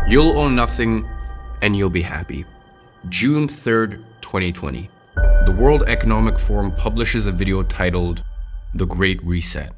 You'll own nothing and you'll be happy. June 3rd, 2020. The World Economic Forum publishes a video titled The Great Reset.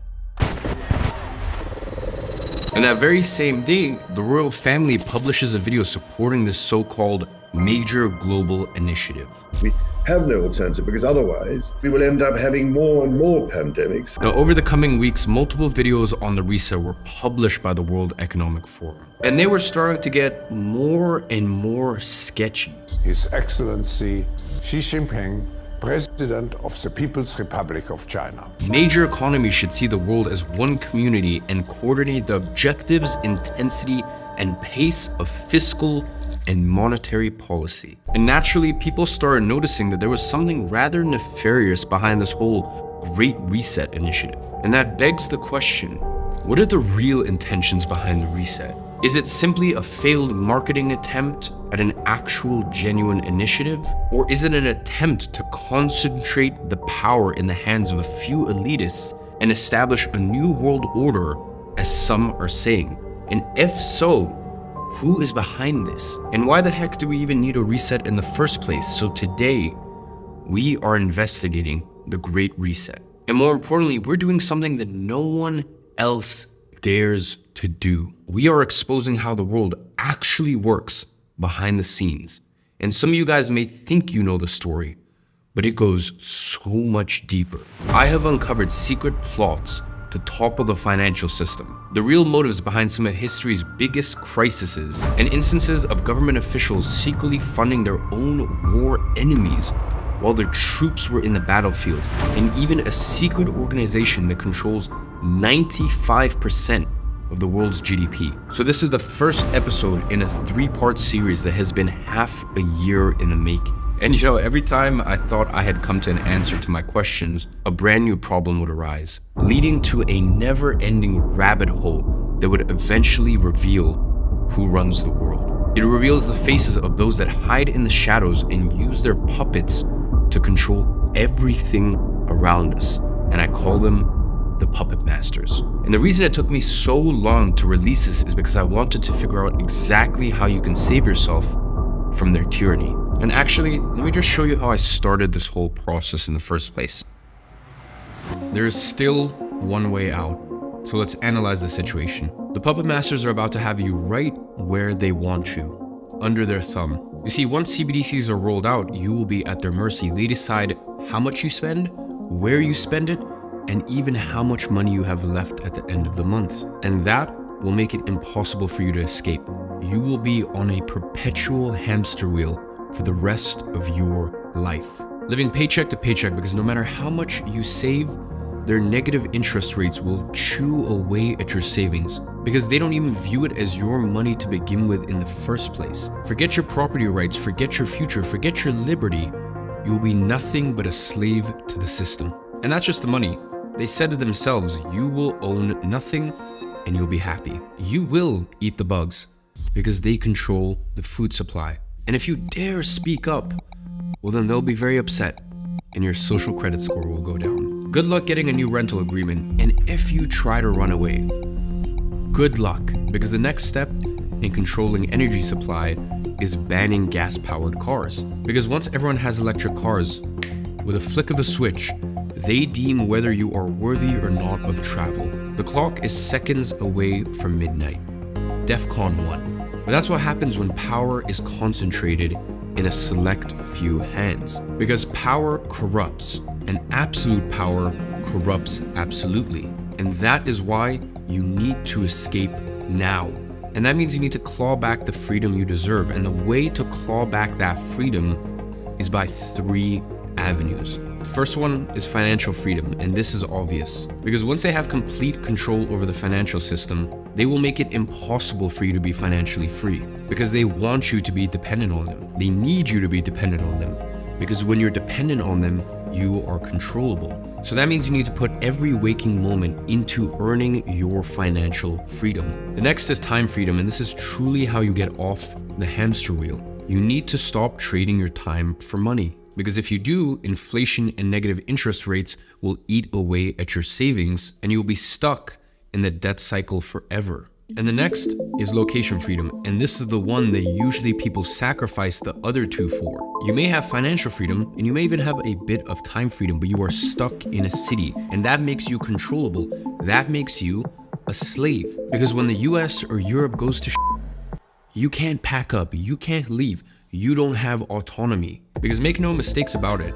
And that very same day, the royal family publishes a video supporting this so-called major global initiative. We have no alternative because otherwise we will end up having more and more pandemics. Now, over the coming weeks, multiple videos on the reset were published by the World Economic Forum. And they were starting to get more and more sketchy. His Excellency Xi Jinping, President of the People's Republic of China. Major economies should see the world as one community and coordinate the objectives, intensity, and pace of fiscal and monetary policy. And naturally, people started noticing that there was something rather nefarious behind this whole Great Reset initiative. And that begs the question, what are the real intentions behind the reset? Is it simply a failed marketing attempt at an actual genuine initiative? Or is it an attempt to concentrate the power in the hands of a few elitists and establish a new world order, as some are saying? And if so, who is behind this? And why the heck do we even need a reset in the first place? So today, we are investigating the Great Reset. And more importantly, we're doing something that no one else dares to do. We are exposing how the world actually works behind the scenes. And some of you guys may think you know the story, but it goes so much deeper. I have uncovered secret plots to topple the financial system, the real motives behind some of history's biggest crises, and instances of government officials secretly funding their own war enemies while their troops were in the battlefield, and even a secret organization that controls 95% of the world's GDP. So this is the first episode in a 3-part series that has been half a year in the making. And you know, every time I thought I had come to an answer to my questions, a brand new problem would arise, leading to a never-ending rabbit hole that would eventually reveal who runs the world. It reveals the faces of those that hide in the shadows and use their puppets to control everything around us. And I call them the puppet masters. And the reason it took me so long to release this is because I wanted to figure out exactly how you can save yourself from their tyranny. And actually, let me just show you how I started this whole process in the first place. There is still one way out. So let's analyze the situation. The puppet masters are about to have you right where they want you, under their thumb. You see, once CBDCs are rolled out, you will be at their mercy. They decide how much you spend, where you spend it, and even how much money you have left at the end of the month. And that will make it impossible for you to escape. You will be on a perpetual hamster wheel for the rest of your life, living paycheck to paycheck, because no matter how much you save, their negative interest rates will chew away at your savings, because they don't even view it as your money to begin with in the first place. Forget your property rights, forget your future, forget your liberty. You will be nothing but a slave to the system. And that's just the money. They said to themselves, you will own nothing and you'll be happy. You will eat the bugs because they control the food supply. And if you dare speak up, well, then they'll be very upset and your social credit score will go down. Good luck getting a new rental agreement. And if you try to run away, good luck, because the next step in controlling energy supply is banning gas-powered cars. Because once everyone has electric cars, with a flick of a switch, they deem whether you are worthy or not of travel. The clock is seconds away from midnight. DEFCON 1. But that's what happens when power is concentrated in a select few hands. Because power corrupts, and absolute power corrupts absolutely. And that is why you need to escape now. And that means you need to claw back the freedom you deserve. And the way to claw back that freedom is by 3 avenues. The first one is financial freedom, and this is obvious. Because once they have complete control over the financial system, they will make it impossible for you to be financially free. Because they want you to be dependent on them. They need you to be dependent on them. Because when you're dependent on them, you are controllable. So that means you need to put every waking moment into earning your financial freedom. The next is time freedom, and this is truly how you get off the hamster wheel. You need to stop trading your time for money. Because if you do, inflation and negative interest rates will eat away at your savings and you'll be stuck in the debt cycle forever. And the next is location freedom. And this is the one that usually people sacrifice the other two for. You may have financial freedom and you may even have a bit of time freedom, but you are stuck in a city and that makes you controllable. That makes you a slave. Because when the US or Europe goes to you can't pack up, you can't leave, you don't have autonomy. Because make no mistakes about it,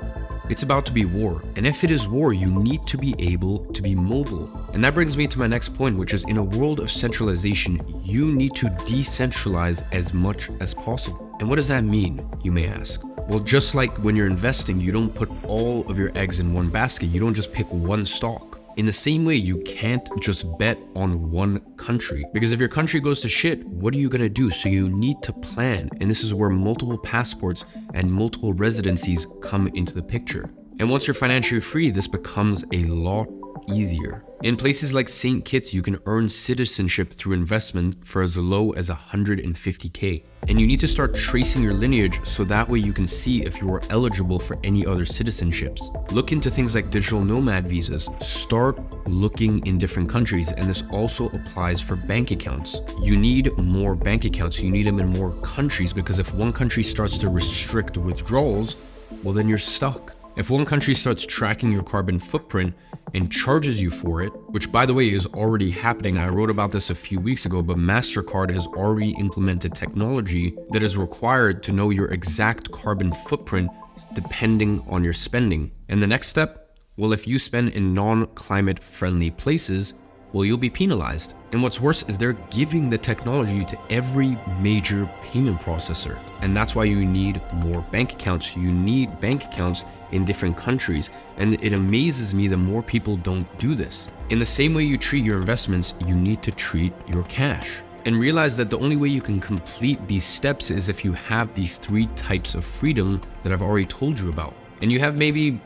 it's about to be war. And if it is war, you need to be able to be mobile. And that brings me to my next point, which is in a world of centralization, you need to decentralize as much as possible. And what does that mean, you may ask? Well, just like when you're investing, you don't put all of your eggs in one basket. You don't just pick one stock. In the same way, you can't just bet on one country, because if your country goes to shit, what are you gonna do? So you need to plan. And this is where multiple passports and multiple residencies come into the picture. And once you're financially free, this becomes a lot easier. In places like St. Kitts, you can earn citizenship through investment for as low as 150K. And you need to start tracing your lineage so that way you can see if you are eligible for any other citizenships. Look into things like digital nomad visas. Start looking in different countries, and this also applies for bank accounts. You need more bank accounts. You need them in more countries, because if one country starts to restrict withdrawals, well, then you're stuck. If one country starts tracking your carbon footprint and charges you for it, which by the way is already happening, I wrote about this a few weeks ago, but MasterCard has already implemented technology that is required to know your exact carbon footprint depending on your spending. And the next step, well, if you spend in non-climate friendly places, well, you'll be penalized. And what's worse is they're giving the technology to every major payment processor. And that's why you need more bank accounts. You need bank accounts in different countries. And it amazes me that more people don't do this. In the same way you treat your investments, you need to treat your cash. And realize that the only way you can complete these steps is if you have these 3 types of freedom that I've already told you about. And you have maybe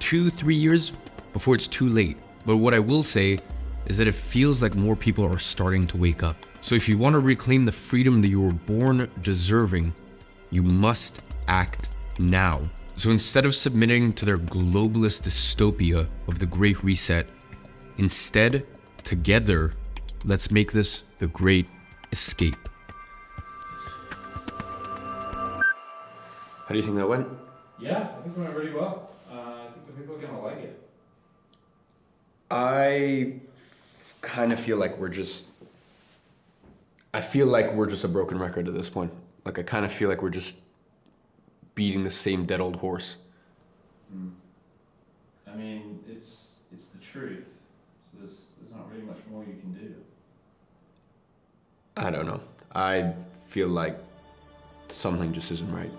2-3 years before it's too late. But what I will say is that it feels like more people are starting to wake up. So if you want to reclaim the freedom that you were born deserving, you must act now. So instead of submitting to their globalist dystopia of the Great Reset, instead, together, let's make this the Great Escape. How do you think that went? Yeah, I think it went really well. I think the people are going to like it. I kind of feel like we're just a broken record at this point. Like, I kind of feel like we're just beating the same dead old horse. I mean, it's the truth. So there's not really much more you can do. I don't know. I feel like something just isn't right.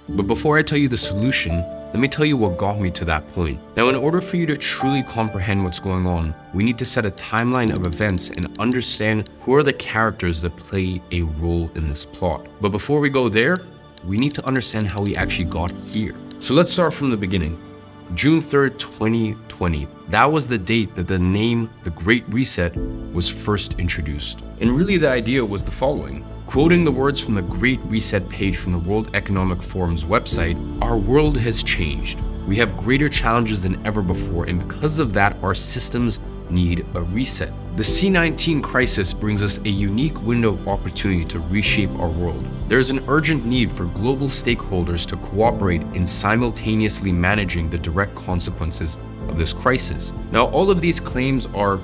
But before I tell you the solution, let me tell you what got me to that point. Now, in order for you to truly comprehend what's going on, we need to set a timeline of events and understand who are the characters that play a role in this plot. But before we go there, we need to understand how we actually got here. So let's start from the beginning. June 3rd, 2020. That was the date that the name The Great Reset was first introduced. And really the idea was the following. Quoting the words from the Great Reset page from the World Economic Forum's website, our world has changed. We have greater challenges than ever before, and because of that, our systems need a reset. The C-19 crisis brings us a unique window of opportunity to reshape our world. There is an urgent need for global stakeholders to cooperate in simultaneously managing the direct consequences of this crisis. Now, all of these claims are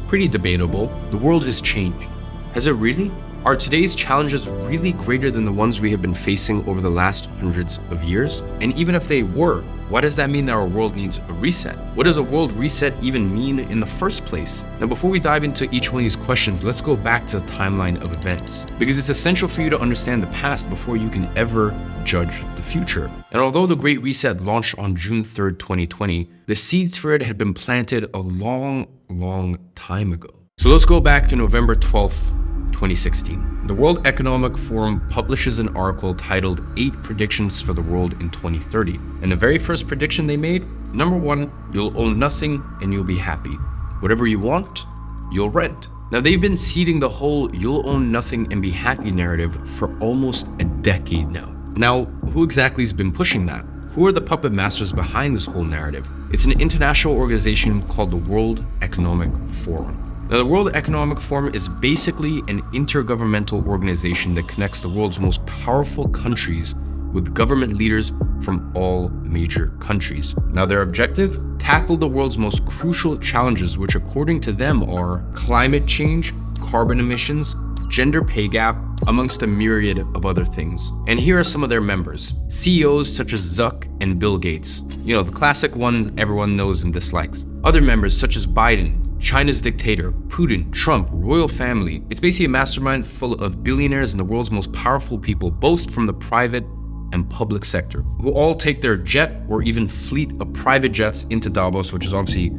pretty debatable. The world has changed. Has it really? Are today's challenges really greater than the ones we have been facing over the last hundreds of years? And even if they were, why does that mean that our world needs a reset? What does a world reset even mean in the first place? Now, before we dive into each one of these questions, let's go back to the timeline of events, because it's essential for you to understand the past before you can ever judge the future. And although the Great Reset launched on June 3rd, 2020, the seeds for it had been planted a long time ago. So let's go back to November 12th, 2016. The World Economic Forum publishes an article titled 8 Predictions for the World in 2030. And the very first prediction they made, number 1, you'll own nothing and you'll be happy. Whatever you want, you'll rent. Now, they've been seeding the whole you'll own nothing and be happy narrative for almost a decade now. Now, who exactly has been pushing that? Who are the puppet masters behind this whole narrative? It's an international organization called the World Economic Forum. Now, the World Economic Forum is basically an intergovernmental organization that connects the world's most powerful countries with government leaders from all major countries. Now, their objective? Tackle the world's most crucial challenges, which according to them are climate change, carbon emissions, gender pay gap, amongst a myriad of other things. And here are some of their members. CEOs such as Zuck and Bill Gates. You know, the classic ones everyone knows and dislikes. Other members such as Biden, China's dictator, Putin, Trump, royal family. It's basically a mastermind full of billionaires and the world's most powerful people, both from the private and public sector, who all take their jet or even fleet of private jets into Davos, which is obviously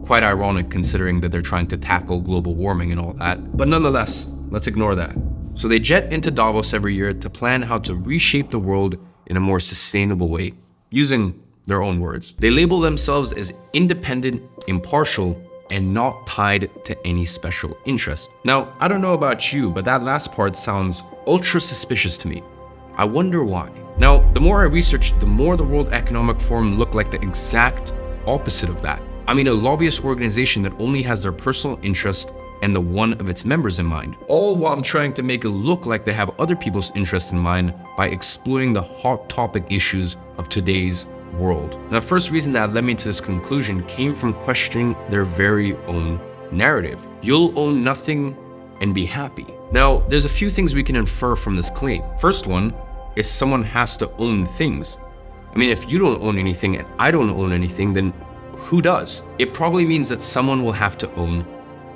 quite ironic considering that they're trying to tackle global warming and all that. But nonetheless, let's ignore that. So they jet into Davos every year to plan how to reshape the world in a more sustainable way, using their own words. They label themselves as independent, impartial, and not tied to any special interest. Now, I don't know about you, but that last part sounds ultra suspicious to me. I wonder why. Now, the more I researched, the more the World Economic Forum looked like the exact opposite of that. I mean, a lobbyist organization that only has their personal interest and the one of its members in mind, all while trying to make it look like they have other people's interests in mind by exploiting the hot topic issues of today's world. Now, the first reason that led me to this conclusion came from questioning their very own narrative. You'll own nothing and be happy. Now, there's a few things we can infer from this claim. First one is someone has to own things. I mean, if you don't own anything and I don't own anything, then who does? It probably means that someone will have to own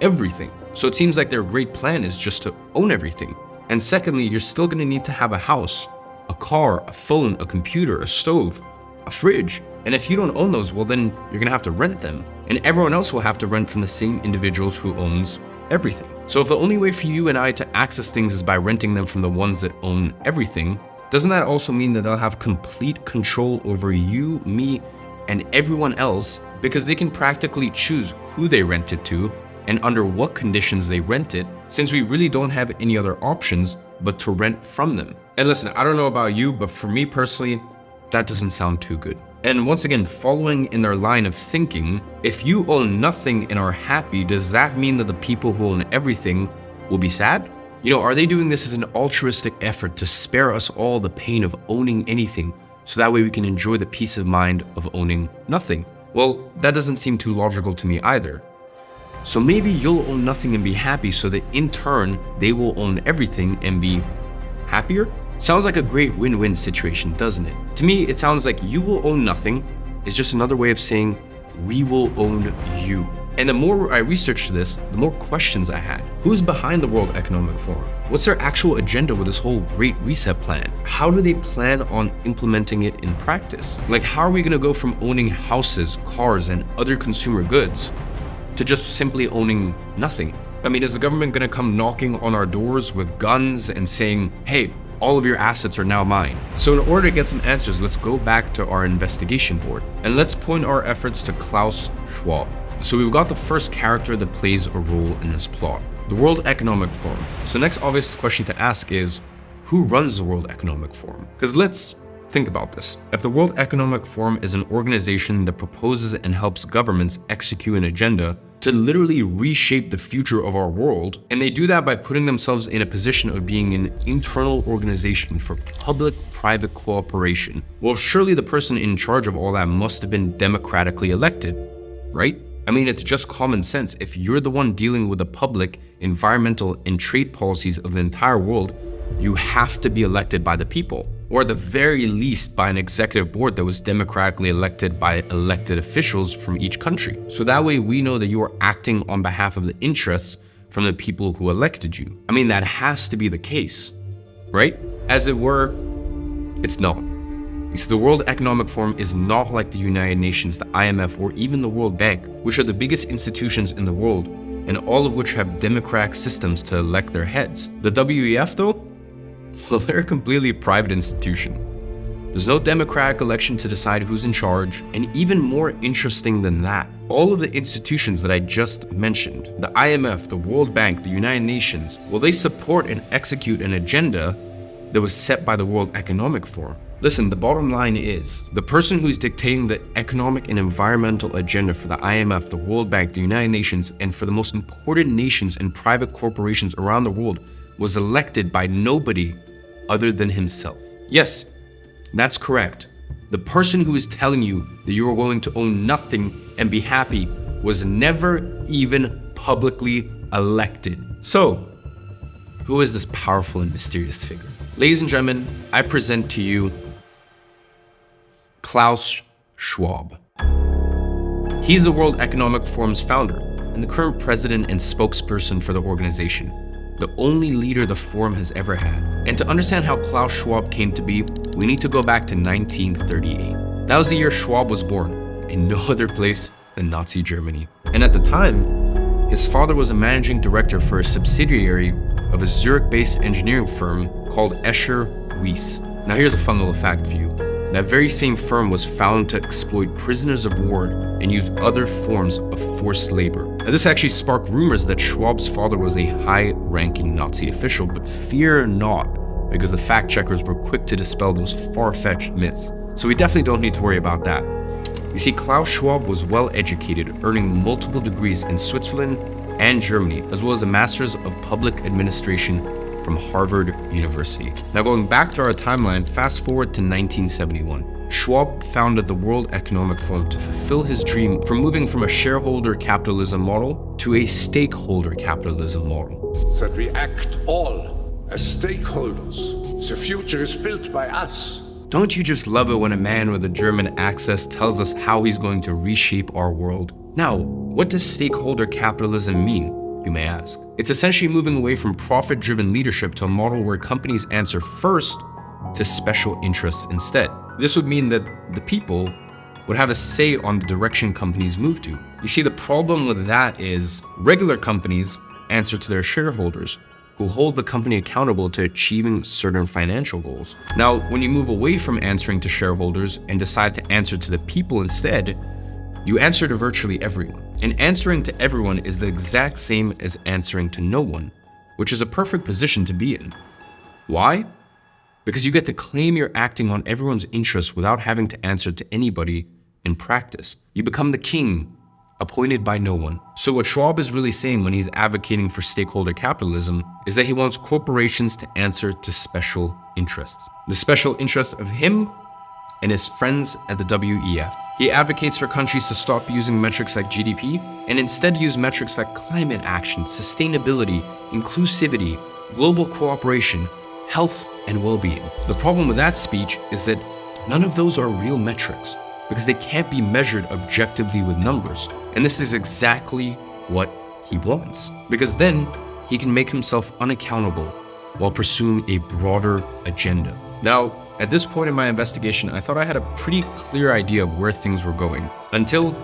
everything. So it seems like their great plan is just to own everything. And secondly, you're still gonna need to have a house, a car, a phone, a computer, a stove, a fridge. And if you don't own those, well then you're gonna have to rent them. And everyone else will have to rent from the same individuals who owns everything. So if the only way for you and I to access things is by renting them from the ones that own everything, doesn't that also mean that they'll have complete control over you, me, and everyone else, because they can practically choose who they rent it to and under what conditions they rent it, since we really don't have any other options but to rent from them. And listen, I don't know about you, but for me personally, that doesn't sound too good. And once again, following in their line of thinking, if you own nothing and are happy, does that mean that the people who own everything will be sad? You know, are they doing this as an altruistic effort to spare us all the pain of owning anything, so that way we can enjoy the peace of mind of owning nothing? Well, that doesn't seem too logical to me either. So maybe you'll own nothing and be happy so that in turn, they will own everything and be happier? Sounds like a great win-win situation, doesn't it? To me, it sounds like you will own nothing is just another way of saying we will own you. And the more I researched this, the more questions I had. Who's behind the World Economic Forum? What's their actual agenda with this whole Great Reset plan? How do they plan on implementing it in practice? Like, how are we gonna go from owning houses, cars, and other consumer goods to just simply owning nothing? I mean, is the government gonna come knocking on our doors with guns and saying, hey, all of your assets are now mine? So in order to get some answers, let's go back to our investigation board and let's point our efforts to Klaus Schwab. So we've got the first character that plays a role in this plot, the World Economic Forum. So next obvious question to ask is, who runs the World Economic Forum? Because let's think about this. If the World Economic Forum is an organization that proposes and helps governments execute an agenda to literally reshape the future of our world, and they do that by putting themselves in a position of being an internal organization for public-private cooperation, well, surely the person in charge of all that must have been democratically elected, right? I mean, it's just common sense. If you're the one dealing with the public, environmental, and trade policies of the entire world, you have to be elected by the people, or at the very least by an executive board that was democratically elected by elected officials from each country. So that way we know that you are acting on behalf of the interests from the people who elected you. I mean, that has to be the case, right? As it were, it's not. You see, the World Economic Forum is not like the United Nations, the IMF, or even the World Bank, which are the biggest institutions in the world, and all of which have democratic systems to elect their heads. The WEF, though? Well, they're a completely private institution. There's no democratic election to decide who's in charge, and even more interesting than that, all of the institutions that I just mentioned, the IMF, the World Bank, the United Nations, well, they support and execute an agenda that was set by the World Economic Forum. Listen, the bottom line is, the person who's dictating the economic and environmental agenda for the IMF, the World Bank, the United Nations, and for the most important nations and private corporations around the world was elected by nobody other than himself. Yes, that's correct. The person who is telling you that you are going to own nothing and be happy was never even publicly elected. So, who is this powerful and mysterious figure? Ladies and gentlemen, I present to you Klaus Schwab. He's the World Economic Forum's founder and the current president and spokesperson for the organization, the only leader the forum has ever had. And to understand how Klaus Schwab came to be, we need to go back to 1938. That was the year Schwab was born, in no other place than Nazi Germany. And at the time, his father was a managing director for a subsidiary of a Zurich-based engineering firm called Escher Wyss. Now here's a fun little fact for you. That very same firm was found to exploit prisoners of war and use other forms of forced labor. Now this actually sparked rumors that Schwab's father was a high-ranking Nazi official, but fear not, because the fact-checkers were quick to dispel those far-fetched myths. So we definitely don't need to worry about that. You see, Klaus Schwab was well-educated, earning multiple degrees in Switzerland and Germany, as well as a Master's of Public Administration from Harvard University. Now going back to our timeline, fast forward to 1971. Schwab founded the World Economic Forum to fulfill his dream from moving from a shareholder capitalism model to a stakeholder capitalism model. That we act all as stakeholders. The future is built by us. Don't you just love it when a man with a German accent tells us how he's going to reshape our world? Now, what does stakeholder capitalism mean, you may ask? It's essentially moving away from profit-driven leadership to a model where companies answer first to special interests instead. This would mean that the people would have a say on the direction companies move to. You see, the problem with that is regular companies answer to their shareholders, who hold the company accountable to achieving certain financial goals. Now, when you move away from answering to shareholders and decide to answer to the people instead, you answer to virtually everyone. And answering to everyone is the exact same as answering to no one, which is a perfect position to be in. Why? Because you get to claim you're acting on everyone's interests without having to answer to anybody in practice. You become the king, appointed by no one. So what Schwab is really saying when he's advocating for stakeholder capitalism is that he wants corporations to answer to special interests. The special interests of him and his friends at the WEF. He advocates for countries to stop using metrics like GDP and instead use metrics like climate action, sustainability, inclusivity, global cooperation, health, and well-being. The problem with that speech is that none of those are real metrics because they can't be measured objectively with numbers. And this is exactly what he wants, because then he can make himself unaccountable while pursuing a broader agenda. Now, at this point in my investigation, I thought I had a pretty clear idea of where things were going until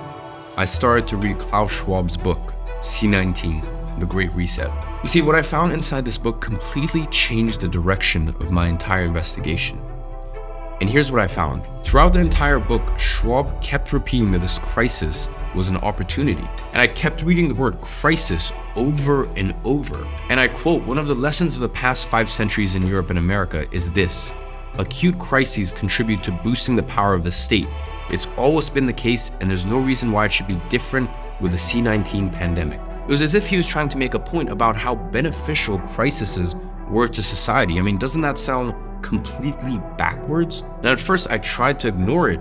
I started to read Klaus Schwab's book, C19, The Great Reset. You see, what I found inside this book completely changed the direction of my entire investigation. And here's what I found. Throughout the entire book, Schwab kept repeating that this crisis was an opportunity. And I kept reading the word crisis over and over. And I quote, "One of the lessons of the past 5 centuries in Europe and America is this: acute crises contribute to boosting the power of the state. It's always been the case, and there's no reason why it should be different with the C19 pandemic." It was as if he was trying to make a point about how beneficial crises were to society. I mean, doesn't that sound completely backwards? And at first I tried to ignore it,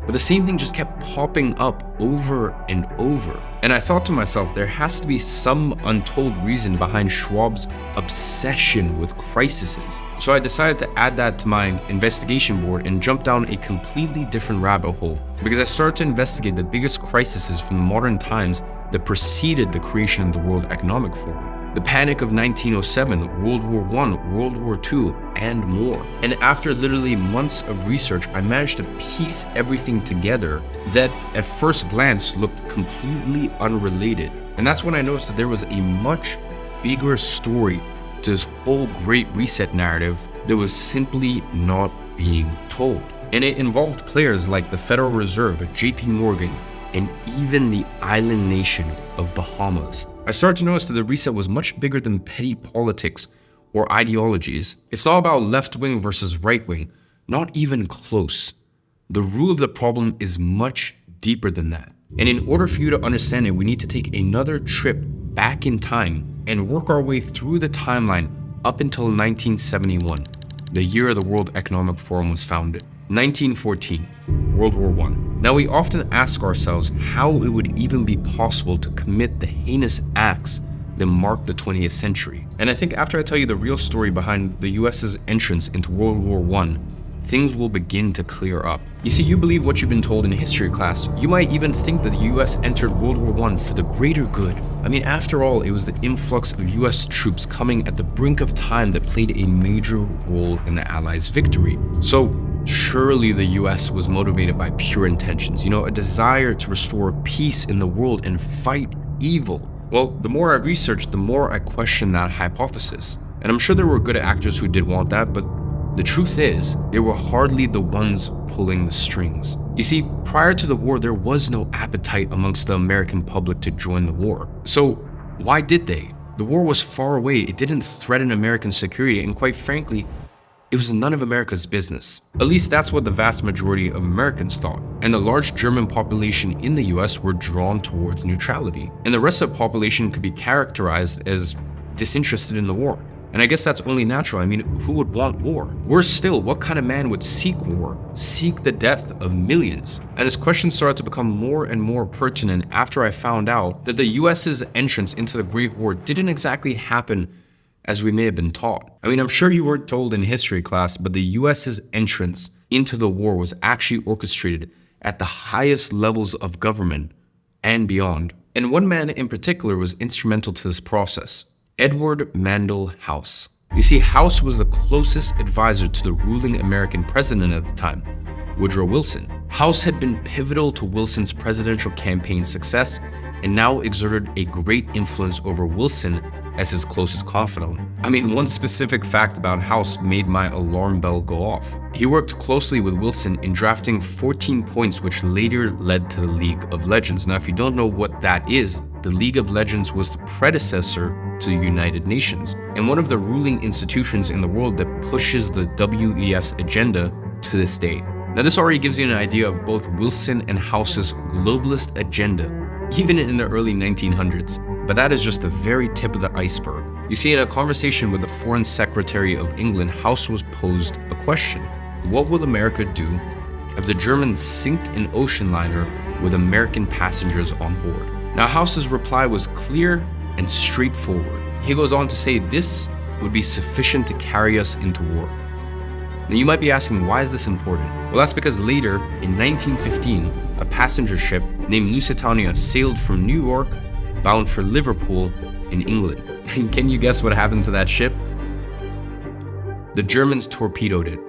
but the same thing just kept popping up over and over. And I thought to myself, there has to be some untold reason behind Schwab's obsession with crises. So I decided to add that to my investigation board and jump down a completely different rabbit hole, because I started to investigate the biggest crises from modern times that preceded the creation of the World Economic Forum. The Panic of 1907, World War I, World War II, and more. And after literally months of research, I managed to piece everything together that at first glance looked completely unrelated. And that's when I noticed that there was a much bigger story to this whole Great Reset narrative that was simply not being told. And it involved players like the Federal Reserve, JP Morgan, and even the island nation of Bahamas. I started to notice that the reset was much bigger than petty politics or ideologies. It's not about left-wing versus right-wing, not even close. The root of the problem is much deeper than that. And in order for you to understand it, we need to take another trip back in time and work our way through the timeline up until 1971, the year the World Economic Forum was founded. 1914, World War I. Now we often ask ourselves how it would even be possible to commit the heinous acts that marked the 20th century. And I think after I tell you the real story behind the US's entrance into World War I, things will begin to clear up. You see, you believe what you've been told in history class. You might even think that the US entered World War I for the greater good. I mean, after all, it was the influx of US troops coming at the brink of time that played a major role in the Allies' victory. So surely the US was motivated by pure intentions, a desire to restore peace in the world and fight evil. Well, the more I researched, the more I questioned that hypothesis. And I'm sure there were good actors who did want that, but the truth is, they were hardly the ones pulling the strings. You see, prior to the war, there was no appetite amongst the American public to join the war. So why did they? The war was far away, it didn't threaten American security, and quite frankly, it was none of America's business. At least that's what the vast majority of Americans thought. And the large German population in the US were drawn towards neutrality. And the rest of the population could be characterized as disinterested in the war. And I guess that's only natural. I mean, who would want war? Worse still, what kind of man would seek war, seek the death of millions? And this question started to become more and more pertinent after I found out that the US's entrance into the Great War didn't exactly happen as we may have been taught. I mean, I'm sure you weren't told in history class, but the US's entrance into the war was actually orchestrated at the highest levels of government and beyond. And one man in particular was instrumental to this process. Edward Mandell House. You see, House was the closest advisor to the ruling American president at the time, Woodrow Wilson. House had been pivotal to Wilson's presidential campaign success and now exerted a great influence over Wilson as his closest confidant. I mean, one specific fact about House made my alarm bell go off. He worked closely with Wilson in drafting 14 points which later led to the League of Legends. Now, if you don't know what that is, the League of Legends was the predecessor to the United Nations, and one of the ruling institutions in the world that pushes the WEF's agenda to this day. Now, this already gives you an idea of both Wilson and House's globalist agenda, even in the early 1900s. But that is just the very tip of the iceberg. You see, in a conversation with the Foreign Secretary of England, House was posed a question. What will America do if the Germans sink an ocean liner with American passengers on board? Now, House's reply was clear and straightforward. He goes on to say this would be sufficient to carry us into war. Now, you might be asking, why is this important? Well, that's because later, in 1915, a passenger ship named Lusitania sailed from New York bound for Liverpool in England. And can you guess what happened to that ship? The Germans torpedoed it,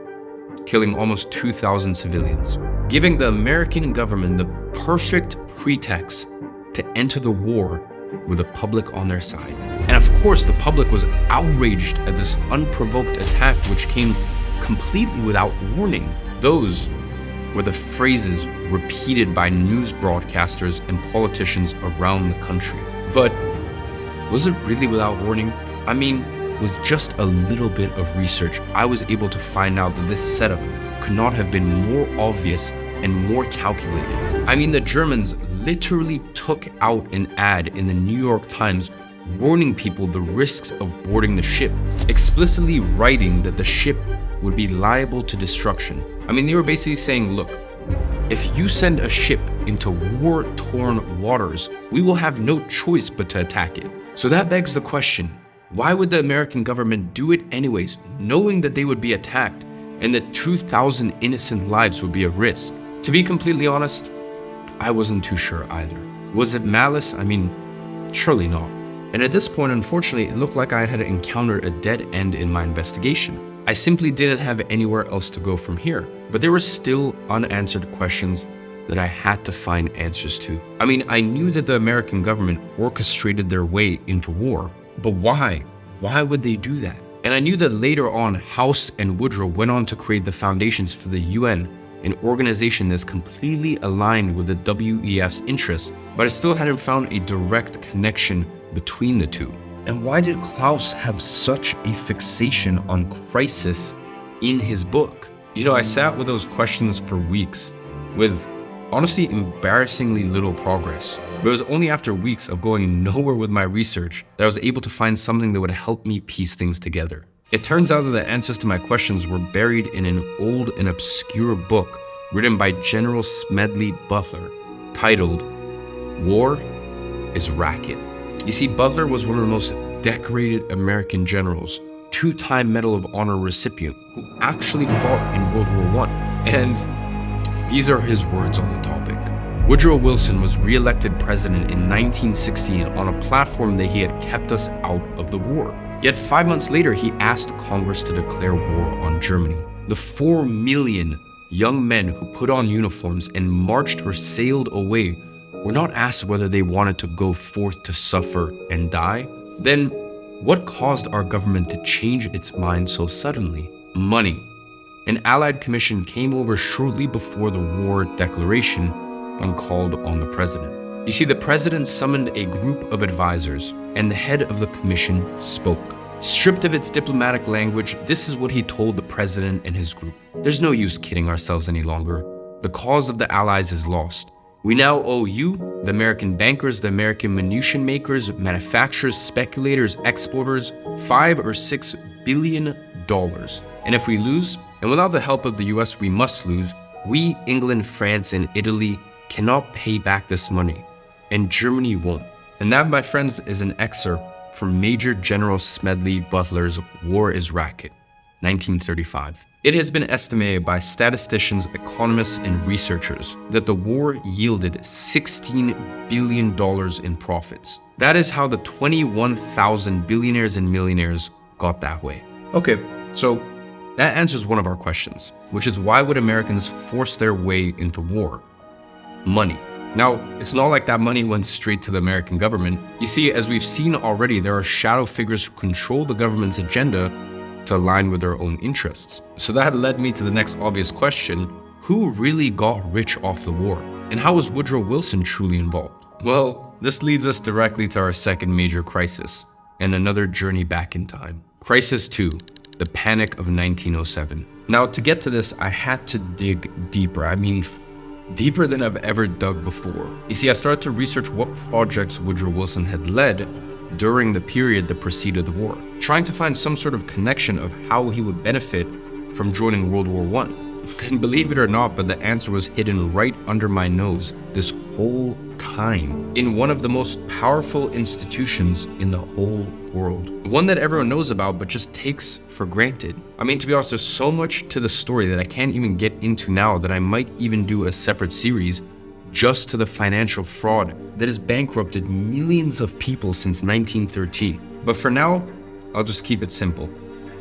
killing almost 2,000 civilians, giving the American government the perfect pretext to enter the war with the public on their side. And of course, the public was outraged at this unprovoked attack, which came completely without warning. Those were the phrases repeated by news broadcasters and politicians around the country. But was it really without warning? I mean, with just a little bit of research, I was able to find out that this setup could not have been more obvious and more calculated. I mean, the Germans literally took out an ad in the New York Times warning people the risks of boarding the ship, explicitly writing that the ship would be liable to destruction. I mean, they were basically saying, look, if you send a ship into war-torn waters, we will have no choice but to attack it. So that begs the question, why would the American government do it anyways, knowing that they would be attacked and that 2,000 innocent lives would be at risk? To be completely honest, I wasn't too sure either. Was it malice? I mean, surely not. And at this point, unfortunately, it looked like I had encountered a dead end in my investigation. I simply didn't have anywhere else to go from here, but there were still unanswered questions that I had to find answers to. I mean, I knew that the American government orchestrated their way into war, but why? Why would they do that? And I knew that later on, House and Woodrow went on to create the foundations for the UN, an organization that's completely aligned with the WEF's interests, but I still hadn't found a direct connection between the two. And why did Klaus have such a fixation on crisis in his book? I sat with those questions for weeks, with honestly embarrassingly little progress. But it was only after weeks of going nowhere with my research that I was able to find something that would help me piece things together. It turns out that the answers to my questions were buried in an old and obscure book written by General Smedley Butler, titled War is Racket. You see, Butler was one of the most decorated American generals, two-time Medal of Honor recipient, who actually fought in World War I. And these are his words on the topic. Woodrow Wilson was re-elected president in 1916 on a platform that he had kept us out of the war. Yet 5 months later, he asked Congress to declare war on Germany. The 4 million young men who put on uniforms and marched or sailed away were not asked whether they wanted to go forth to suffer and die. Then what caused our government to change its mind so suddenly? Money. An Allied commission came over shortly before the war declaration and called on the president. You see, the president summoned a group of advisors, and the head of the commission spoke. Stripped of its diplomatic language, this is what he told the president and his group. There's no use kidding ourselves any longer. The cause of the Allies is lost. We now owe you, the American bankers, the American munition makers, manufacturers, speculators, exporters, $5 or $6 billion. And if we lose, and without the help of the US we must lose, we, England, France, and Italy cannot pay back this money. And Germany won't. And that, my friends, is an excerpt from Major General Smedley Butler's War is Racket, 1935. It has been estimated by statisticians, economists, and researchers that the war yielded $16 billion in profits. That is how the 21,000 billionaires and millionaires got that way. Okay, so that answers one of our questions, which is why would Americans force their way into war? Money. Now, it's not like that money went straight to the American government. You see, as we've seen already, there are shadow figures who control the government's agenda to align with their own interests. So that led me to the next obvious question: who really got rich off the war? And how was Woodrow Wilson truly involved? Well, this leads us directly to our second major crisis, and another journey back in time. Crisis 2, the Panic of 1907. Now, to get to this, I had to dig deeper. I mean, deeper than I've ever dug before. You see, I started to research what projects Woodrow Wilson had led during the period that preceded the war, trying to find some sort of connection of how he would benefit from joining World War I. And believe it or not, but the answer was hidden right under my nose this whole time, in one of the most powerful institutions in the whole world. One that everyone knows about but just takes for granted. I mean, to be honest, there's so much to the story that I can't even get into now that I might even do a separate series just to the financial fraud that has bankrupted millions of people since 1913. But for now, I'll just keep it simple.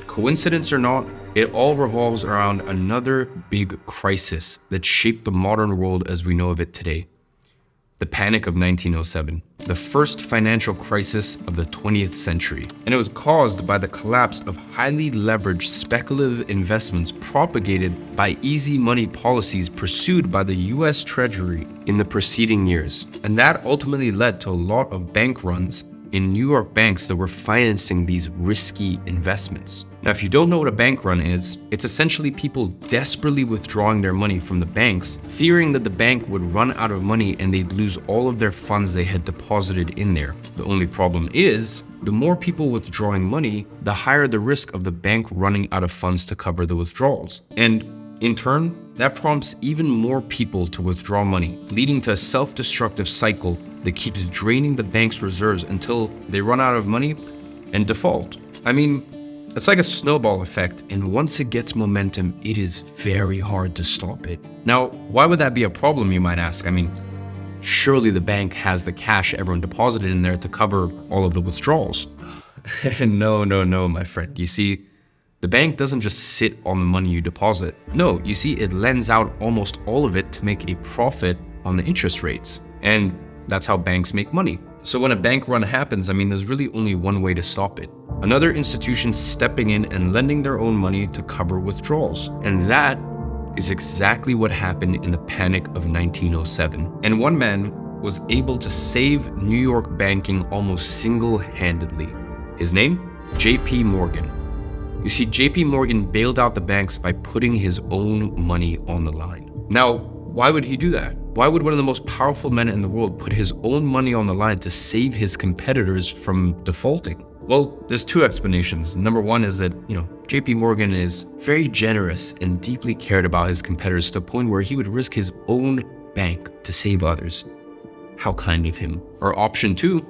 Coincidence or not, it all revolves around another big crisis that shaped the modern world as we know of it today. The Panic of 1907, the first financial crisis of the 20th century. And it was caused by the collapse of highly leveraged speculative investments propagated by easy money policies pursued by the US Treasury in the preceding years. And that ultimately led to a lot of bank runs in New York banks that were financing these risky investments. Now, if you don't know what a bank run is, it's essentially people desperately withdrawing their money from the banks, fearing that the bank would run out of money and they'd lose all of their funds they had deposited in there. The only problem is, the more people withdrawing money, the higher the risk of the bank running out of funds to cover the withdrawals. And in turn, that prompts even more people to withdraw money, leading to a self-destructive cycle that keeps draining the bank's reserves until they run out of money and default. I mean, it's like a snowball effect, and once it gets momentum, it is very hard to stop it. Now, why would that be a problem, you might ask? I mean, surely the bank has the cash everyone deposited in there to cover all of the withdrawals. No, my friend. You see, the bank doesn't just sit on the money you deposit. No, you see, it lends out almost all of it to make a profit on the interest rates. And that's how banks make money. So when a bank run happens, I mean, there's really only one way to stop it. Another institution stepping in and lending their own money to cover withdrawals. And that is exactly what happened in the Panic of 1907. And one man was able to save New York banking almost single-handedly. His name? JP Morgan. You see, JP Morgan bailed out the banks by putting his own money on the line. Now, why would he do that? Why would one of the most powerful men in the world put his own money on the line to save his competitors from defaulting? Well, there's two explanations. Number one is that, JP Morgan is very generous and deeply cared about his competitors to the point where he would risk his own bank to save others. How kind of him. Or option two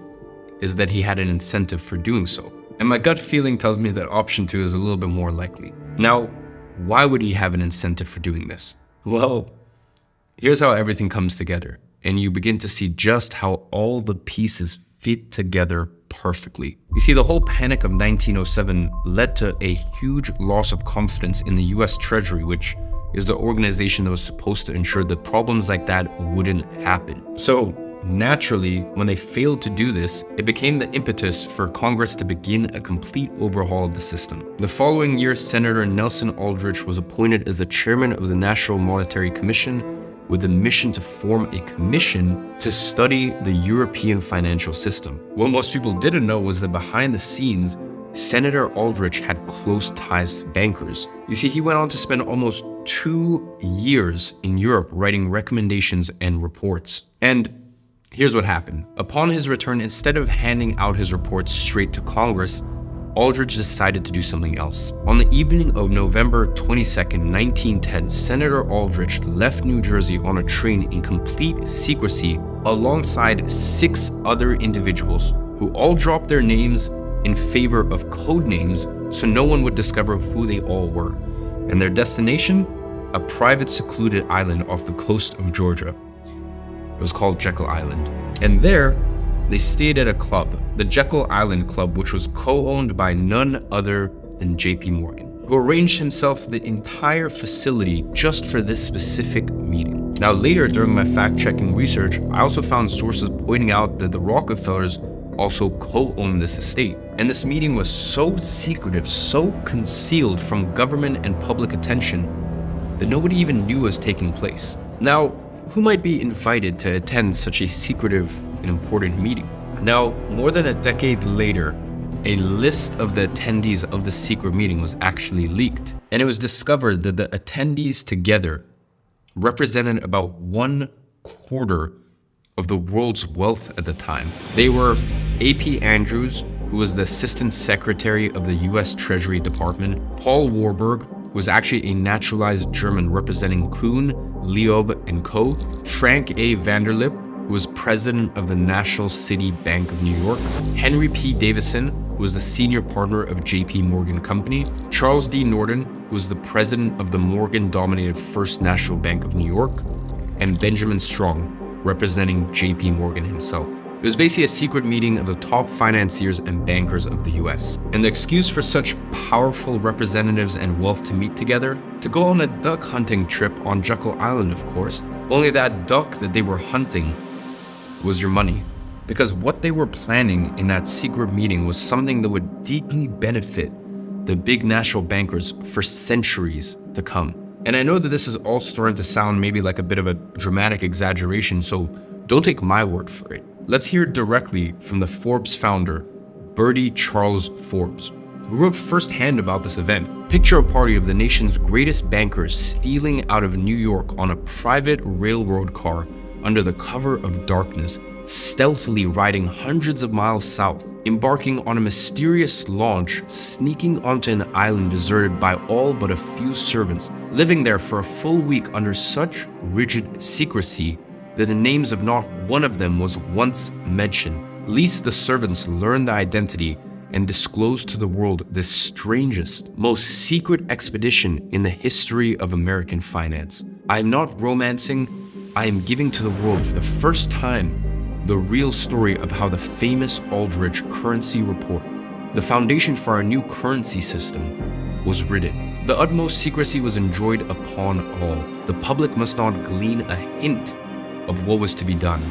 is that he had an incentive for doing so. And my gut feeling tells me that option two is a little bit more likely. Now, why would he have an incentive for doing this? Well, here's how everything comes together, and you begin to see just how all the pieces fit together perfectly. You see, the whole panic of 1907 led to a huge loss of confidence in the US Treasury, which is the organization that was supposed to ensure that problems like that wouldn't happen. So naturally, when they failed to do this, it became the impetus for Congress to begin a complete overhaul of the system. The following year, Senator Nelson Aldrich was appointed as the chairman of the National Monetary Commission with the mission to form a commission to study the European financial system. What most people didn't know was that behind the scenes, Senator Aldrich had close ties to bankers. You see, he went on to spend almost 2 years in Europe writing recommendations and reports. And here's what happened. Upon his return, instead of handing out his reports straight to Congress, Aldrich decided to do something else. On the evening of November 22nd, 1910, Senator Aldrich left New Jersey on a train in complete secrecy alongside 6 other individuals who all dropped their names in favor of code names so no one would discover who they all were. And their destination? A private secluded island off the coast of Georgia. It was called Jekyll Island. And there, they stayed at a club, the Jekyll Island Club, which was co-owned by none other than JP Morgan, who arranged himself the entire facility just for this specific meeting. Now later, during my fact-checking research, I also found sources pointing out that the Rockefellers also co-owned this estate. And this meeting was so secretive, so concealed from government and public attention that nobody even knew was taking place. Now, who might be invited to attend such a secretive and important meeting? Now, more than a decade later, a list of the attendees of the secret meeting was actually leaked, and it was discovered that the attendees together represented about 1/4 of the world's wealth at the time. They were A.P. Andrews, who was the Assistant Secretary of the US Treasury Department, Paul Warburg, who was actually a naturalized German representing Kuhn, Leob, and Co., Frank A. Vanderlip, who was president of the National City Bank of New York, Henry P. Davison, who was the senior partner of JP Morgan Company, Charles D. Norton, who was the president of the Morgan-dominated First National Bank of New York, and Benjamin Strong, representing JP Morgan himself. It was basically a secret meeting of the top financiers and bankers of the US. And the excuse for such powerful representatives and wealth to meet together? To go on a duck hunting trip on Jekyll Island, of course. Only that duck that they were hunting was your money. Because what they were planning in that secret meeting was something that would deeply benefit the big national bankers for centuries to come. And I know that this is all starting to sound maybe like a bit of a dramatic exaggeration, so don't take my word for it. Let's hear directly from the Forbes founder, Bertie Charles Forbes, who wrote firsthand about this event. Picture a party of the nation's greatest bankers stealing out of New York on a private railroad car under the cover of darkness, stealthily riding hundreds of miles south, embarking on a mysterious launch, sneaking onto an island deserted by all but a few servants, living there for a full week under such rigid secrecy that the names of not one of them was once mentioned, lest the servants learn the identity and disclose to the world this strangest, most secret expedition in the history of American finance. I am not romancing, I am giving to the world for the first time the real story of how the famous Aldrich currency report, the foundation for our new currency system, was written. The utmost secrecy was enjoined upon all. The public must not glean a hint of what was to be done.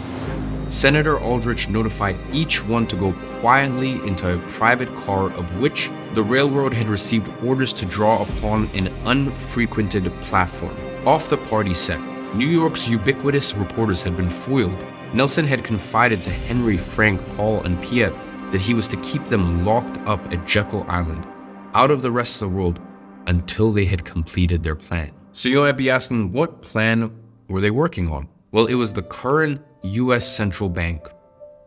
Senator Aldrich notified each one to go quietly into a private car of which the railroad had received orders to draw upon an unfrequented platform. Off the party set, New York's ubiquitous reporters had been foiled. Nelson had confided to Henry, Frank, Paul, and Piet that he was to keep them locked up at Jekyll Island, out of the rest of the world, until they had completed their plan. So you might be asking, what plan were they working on? Well, it was the current US central bank,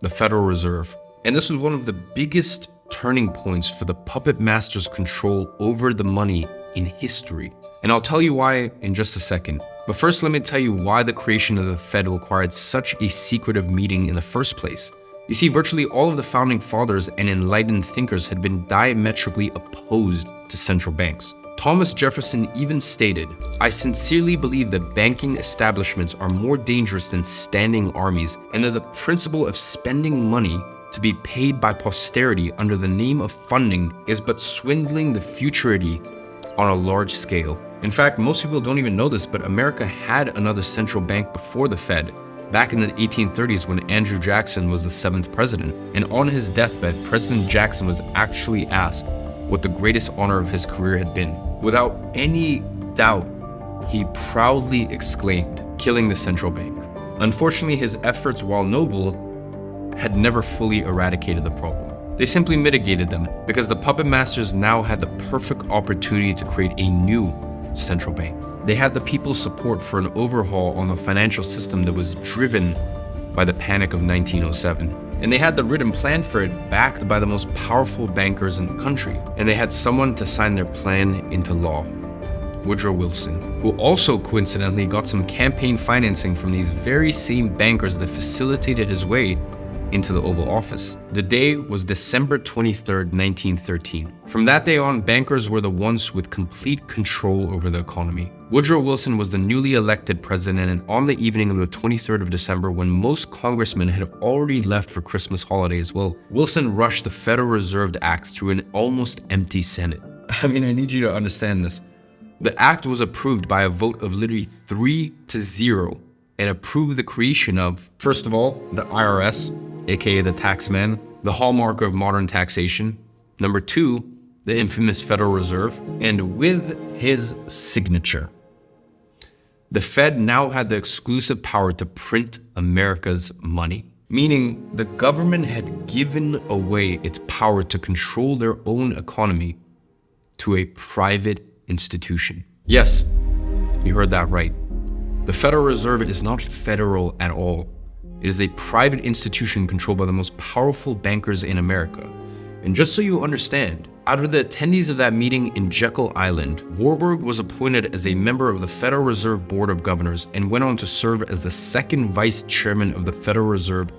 the Federal Reserve. And this was one of the biggest turning points for the puppet master's control over the money in history. And I'll tell you why in just a second. But first, let me tell you why the creation of the Fed required such a secretive meeting in the first place. You see, virtually all of the founding fathers and enlightened thinkers had been diametrically opposed to central banks. Thomas Jefferson even stated, "I sincerely believe that banking establishments are more dangerous than standing armies, and that the principle of spending money to be paid by posterity under the name of funding is but swindling the futurity on a large scale." In fact, most people don't even know this, but America had another central bank before the Fed, back in the 1830s when Andrew Jackson was the 7th president. And on his deathbed, President Jackson was actually asked what the greatest honor of his career had been. Without any doubt, he proudly exclaimed, "Killing the central bank." Unfortunately, his efforts, while noble, had never fully eradicated the problem. They simply mitigated them because the puppet masters now had the perfect opportunity to create a new central bank. They had the people's support for an overhaul on the financial system that was driven by the panic of 1907. And they had the written plan for it, backed by the most powerful bankers in the country. And they had someone to sign their plan into law, Woodrow Wilson, who also coincidentally got some campaign financing from these very same bankers that facilitated his way into the Oval Office. The day was December 23rd, 1913. From that day on, bankers were the ones with complete control over the economy. Woodrow Wilson was the newly elected president, and on the evening of the 23rd of December, when most congressmen had already left for Christmas holidays, well, Wilson rushed the Federal Reserve Act through an almost empty Senate. I mean, I need you to understand this. The act was approved by a vote of literally 3-0 and approved the creation of, first of all, the IRS, aka the taxman, the hallmark of modern taxation. Number 2, the infamous Federal Reserve, and with his signature. The Fed now had the exclusive power to print America's money, meaning the government had given away its power to control their own economy to a private institution. Yes, you heard that right. The Federal Reserve is not federal at all. It is a private institution controlled by the most powerful bankers in America. And just so you understand, out of the attendees of that meeting in Jekyll Island, Warburg was appointed as a member of the Federal Reserve Board of Governors and went on to serve as the second vice chairman of the Federal Reserve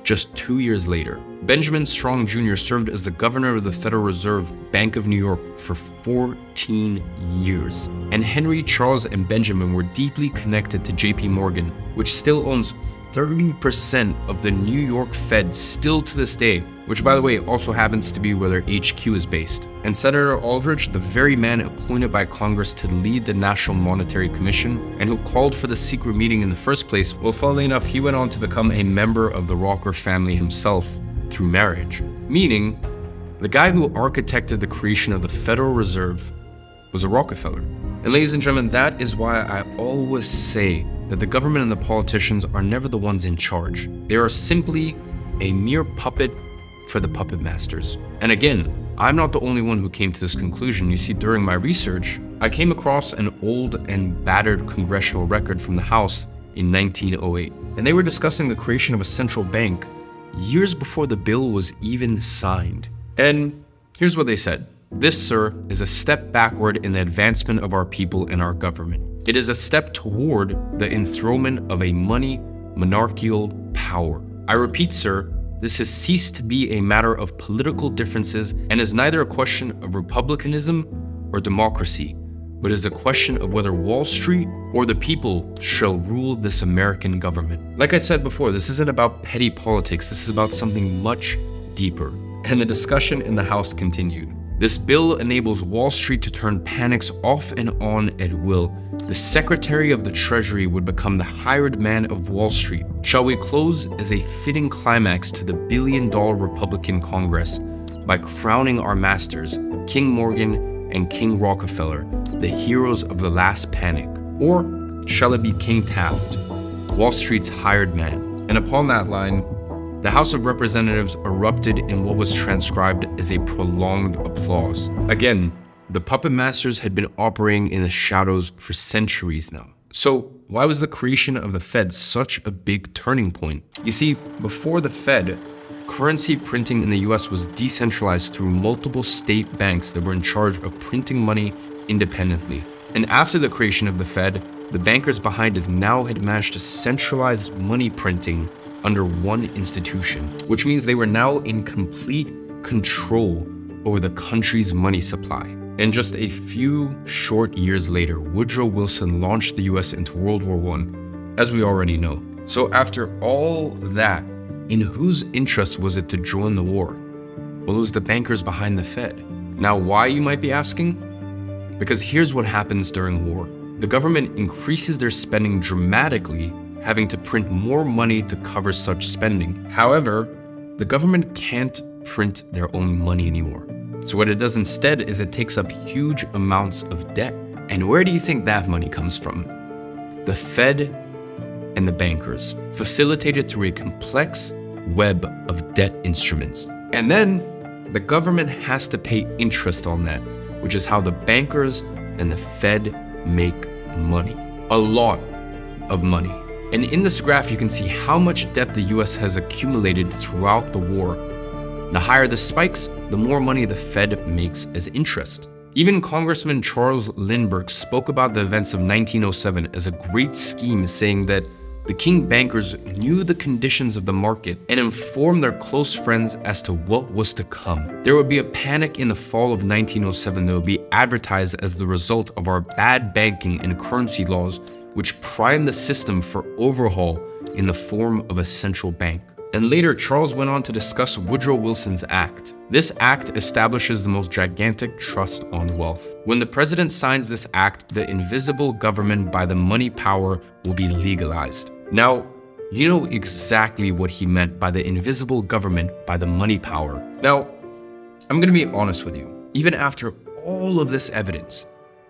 just 2 years later. Benjamin Strong Jr. served as the governor of the Federal Reserve Bank of New York for 14 years. And Henry, Charles, and Benjamin were deeply connected to JP Morgan, which still owns 30% of the New York Fed still to this day, which by the way also happens to be where their HQ is based. And Senator Aldrich, the very man appointed by Congress to lead the National Monetary Commission and who called for the secret meeting in the first place, well, funnily enough, he went on to become a member of the Rocker family himself through marriage. Meaning, the guy who architected the creation of the Federal Reserve was a Rockefeller. And ladies and gentlemen, that is why I always say that the government and the politicians are never the ones in charge. They are simply a mere puppet for the puppet masters. And again, I'm not the only one who came to this conclusion. You see, during my research, I came across an old and battered congressional record from the House in 1908. And they were discussing the creation of a central bank years before the bill was even signed. And here's what they said. This, sir, is a step backward in the advancement of our people and our government. It is a step toward the enthronement of a monarchical power. I repeat, sir, this has ceased to be a matter of political differences and is neither a question of republicanism or democracy, but is a question of whether Wall Street or the people shall rule this American government. Like I said before, this isn't about petty politics. This is about something much deeper. And the discussion in the House continued. This bill enables Wall Street to turn panics off and on at will. The Secretary of the Treasury would become the hired man of Wall Street. Shall we close as a fitting climax to the billion-dollar Republican Congress by crowning our masters, King Morgan and King Rockefeller, the heroes of the last panic? Or shall it be King Taft, Wall Street's hired man? And upon that line, the House of Representatives erupted in what was transcribed as a prolonged applause. Again, the puppet masters had been operating in the shadows for centuries now. So why was the creation of the Fed such a big turning point? You see, before the Fed, currency printing in the US was decentralized through multiple state banks that were in charge of printing money independently. And after the creation of the Fed, the bankers behind it now had managed to centralize money printing under one institution, which means they were now in complete control over the country's money supply. And just a few short years later, Woodrow Wilson launched the US into World War I, as we already know. So after all that, in whose interest was it to join the war? Well, it was the bankers behind the Fed. Now, why, you might be asking? Because here's what happens during war. The government increases their spending dramatically, having to print more money to cover such spending. However, the government can't print their own money anymore. So what it does instead is it takes up huge amounts of debt. And where do you think that money comes from? The Fed and the bankers, facilitated through a complex web of debt instruments. And then the government has to pay interest on that, which is how the bankers and the Fed make money. A lot of money. And in this graph, you can see how much debt the US has accumulated throughout the war. The higher the spikes, the more money the Fed makes as interest. Even Congressman Charles Lindbergh spoke about the events of 1907 as a great scheme, saying that the king bankers knew the conditions of the market and informed their close friends as to what was to come. There would be a panic in the fall of 1907 that would be advertised as the result of our bad banking and currency laws, which primed the system for overhaul in the form of a central bank. And later, Charles went on to discuss Woodrow Wilson's act. This act establishes the most gigantic trust on wealth. When the president signs this act, the invisible government by the money power will be legalized. Now, you know exactly what he meant by the invisible government by the money power. Now, I'm gonna be honest with you. Even after all of this evidence,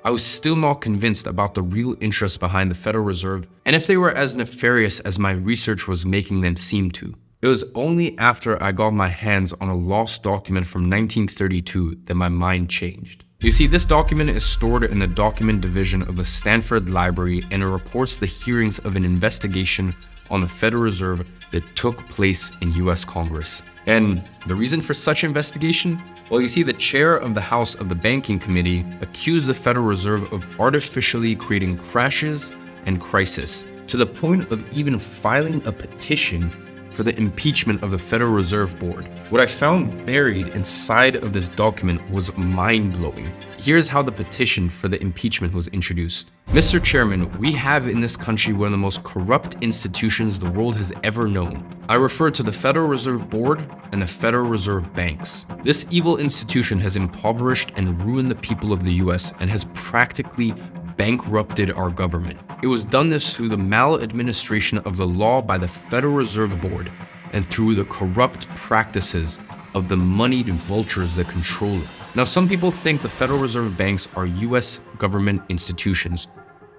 I was still not convinced about the real interest behind the Federal Reserve and if they were as nefarious as my research was making them seem to. It was only after I got my hands on a lost document from 1932 that my mind changed. You see, this document is stored in the document division of the Stanford Library, and it reports the hearings of an investigation on the Federal Reserve that took place in US Congress. And the reason for such investigation? Well, you see, the chair of the House of the Banking Committee accused the Federal Reserve of artificially creating crashes and crisis, to the point of even filing a petition for the impeachment of the Federal Reserve Board. What I found buried inside of this document was mind-blowing. Here's how the petition for the impeachment was introduced. Mr. Chairman, we have in this country one of the most corrupt institutions the world has ever known. I refer to the Federal Reserve Board and the Federal Reserve Banks. This evil institution has impoverished and ruined the people of the US and has practically bankrupted our government. It was done this through the maladministration of the law by the Federal Reserve Board and through the corrupt practices of the moneyed vultures that control it. Now, some people think the Federal Reserve Banks are US government institutions.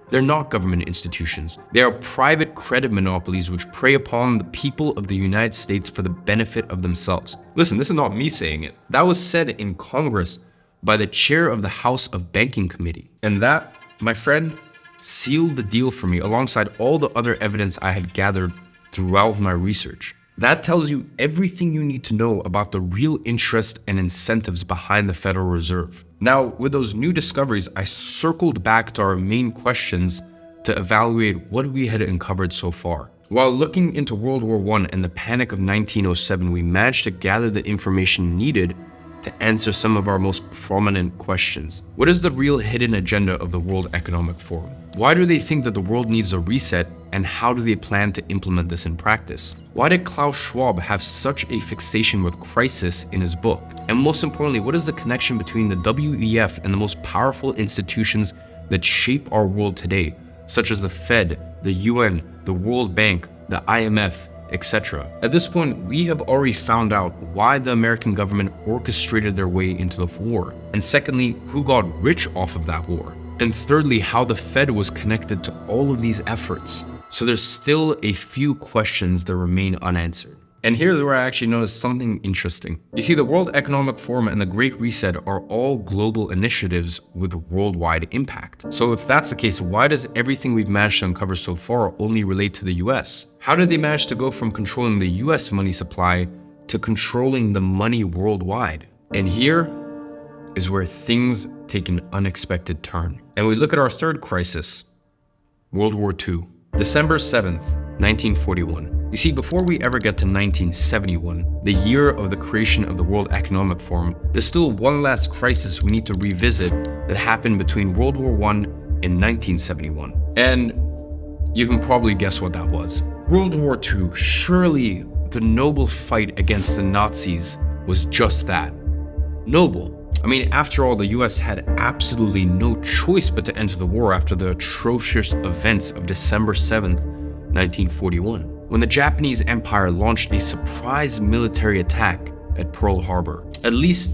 They're not government institutions. They are private credit monopolies which prey upon the people of the United States for the benefit of themselves. Listen, this is not me saying it. That was said in Congress by the chair of the House of Banking Committee. And that, my friend, sealed the deal for me alongside all the other evidence I had gathered throughout my research. That tells you everything you need to know about the real interest and incentives behind the Federal Reserve. Now, with those new discoveries, I circled back to our main questions to evaluate what we had uncovered so far. While looking into World War I and the Panic of 1907, we managed to gather the information needed to answer some of our most prominent questions. What is the real hidden agenda of the World Economic Forum? Why do they think that the world needs a reset, and how do they plan to implement this in practice? Why did Klaus Schwab have such a fixation with crisis in his book? And most importantly, what is the connection between the WEF and the most powerful institutions that shape our world today, such as the Fed, the UN, the World Bank, the IMF, etc. At this point, we have already found out why the American government orchestrated their way into the war. And secondly, who got rich off of that war. And thirdly, how the Fed was connected to all of these efforts. So there's still a few questions that remain unanswered. And here's where I actually noticed something interesting. You see, the World Economic Forum and the Great Reset are all global initiatives with worldwide impact. So if that's the case, why does everything we've managed to uncover so far only relate to the US? How did they manage to go from controlling the US money supply to controlling the money worldwide? And here is where things take an unexpected turn. And we look at our third crisis, World War II. December 7th, 1941. You see, before we ever get to 1971, the year of the creation of the World Economic Forum, there's still one last crisis we need to revisit that happened between World War I and 1971. And you can probably guess what that was. World War II, surely the noble fight against the Nazis was just that, noble. I mean, after all, the US had absolutely no choice but to enter the war after the atrocious events of December 7th, 1941, when the Japanese Empire launched a surprise military attack at Pearl Harbor. At least,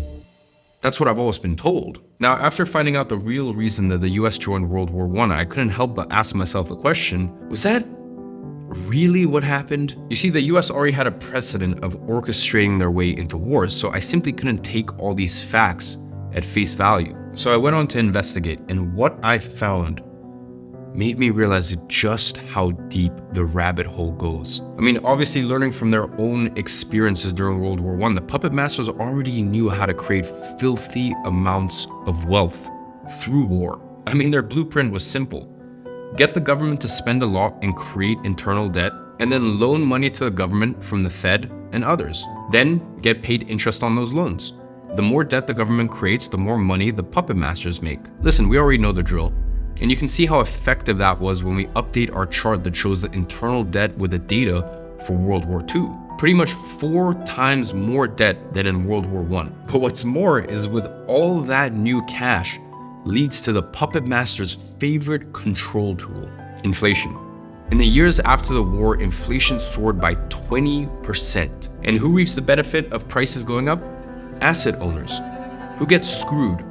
that's what I've always been told. Now, after finding out the real reason that the US joined World War I couldn't help but ask myself the question, was that really what happened? You see, the US already had a precedent of orchestrating their way into wars, so I simply couldn't take all these facts at face value. So I went on to investigate, and what I found made me realize just how deep the rabbit hole goes. I mean, obviously learning from their own experiences during World War I, the puppet masters already knew how to create filthy amounts of wealth through war. I mean, their blueprint was simple. Get the government to spend a lot and create internal debt, and then loan money to the government from the Fed and others. Then get paid interest on those loans. The more debt the government creates, the more money the puppet masters make. Listen, we already know the drill. And you can see how effective that was when we update our chart that shows the internal debt with the data for World War II. Pretty much 4 times more debt than in World War I. But what's more is with all that new cash leads to the puppet master's favorite control tool, inflation. In the years after the war, inflation soared by 20%. And who reaps the benefit of prices going up? Asset owners. Who get screwed?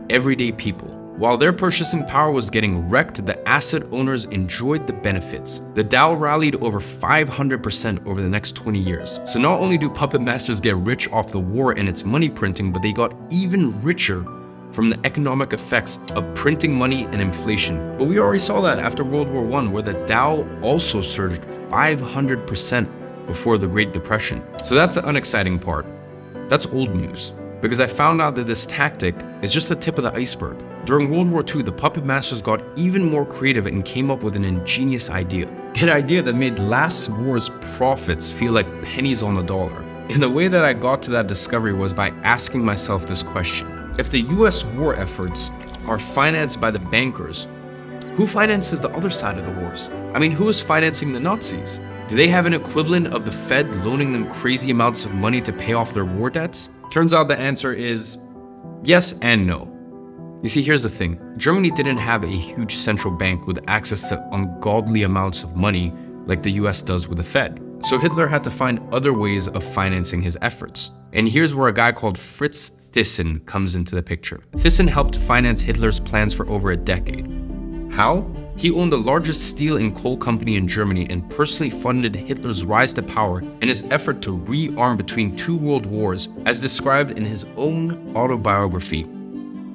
Everyday people. While their purchasing power was getting wrecked, the asset owners enjoyed the benefits. The Dow rallied over 500% over the next 20 years. So not only do puppet masters get rich off the war and its money printing, but they got even richer from the economic effects of printing money and inflation. But we already saw that after World War I, where the Dow also surged 500% before the Great Depression. So that's the unexciting part. That's old news, because I found out that this tactic is just the tip of the iceberg. During World War II, the puppet masters got even more creative and came up with an ingenious idea. An idea that made last war's profits feel like pennies on the dollar. And the way that I got to that discovery was by asking myself this question. If the US war efforts are financed by the bankers, who finances the other side of the wars? I mean, who is financing the Nazis? Do they have an equivalent of the Fed loaning them crazy amounts of money to pay off their war debts? Turns out the answer is yes and no. You see, here's the thing. Germany didn't have a huge central bank with access to ungodly amounts of money like the US does with the Fed. So Hitler had to find other ways of financing his efforts. And here's where a guy called Fritz Thyssen comes into the picture. Thyssen helped finance Hitler's plans for over a decade. How? He owned the largest steel and coal company in Germany and personally funded Hitler's rise to power and his effort to rearm between 2 world wars, as described in his own autobiography,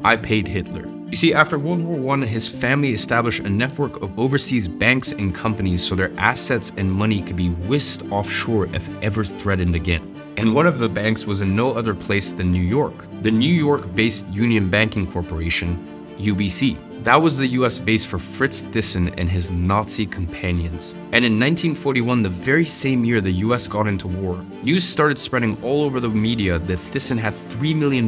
I Paid Hitler. You see, after World War I, his family established a network of overseas banks and companies so their assets and money could be whisked offshore if ever threatened again. And one of the banks was in no other place than New York, the New York-based Union Banking Corporation, UBC. That was the US base for Fritz Thyssen and his Nazi companions. And in 1941, the very same year the US got into war, news started spreading all over the media that Thyssen had $3 million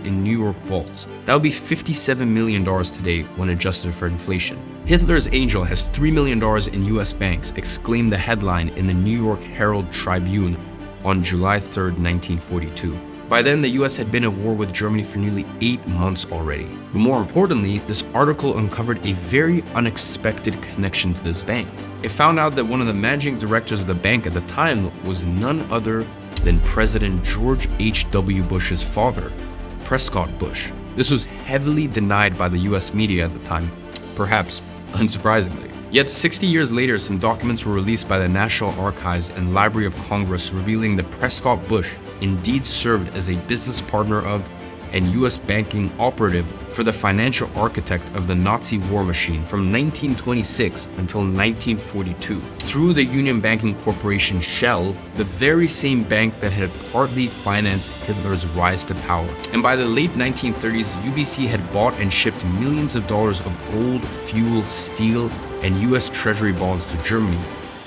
in New York vaults. That would be $57 million today when adjusted for inflation. Hitler's angel has $3 million in US banks, exclaimed the headline in the New York Herald Tribune on July 3rd, 1942. By then, the US had been at war with Germany for nearly 8 months already. But more importantly, this article uncovered a very unexpected connection to this bank. It found out that one of the managing directors of the bank at the time was none other than President George H.W. Bush's father, Prescott Bush. This was heavily denied by the US media at the time, perhaps unsurprisingly. Yet 60 years later, some documents were released by the National Archives and Library of Congress revealing that Prescott Bush indeed served as a business partner of and U.S. banking operative for the financial architect of the Nazi war machine from 1926 until 1942 through the Union Banking Corporation shell, the very same bank that had partly financed Hitler's rise to power. And by the late 1930s, UBC had bought and shipped millions of dollars of gold, fuel, steel, and U.S. Treasury bonds to Germany,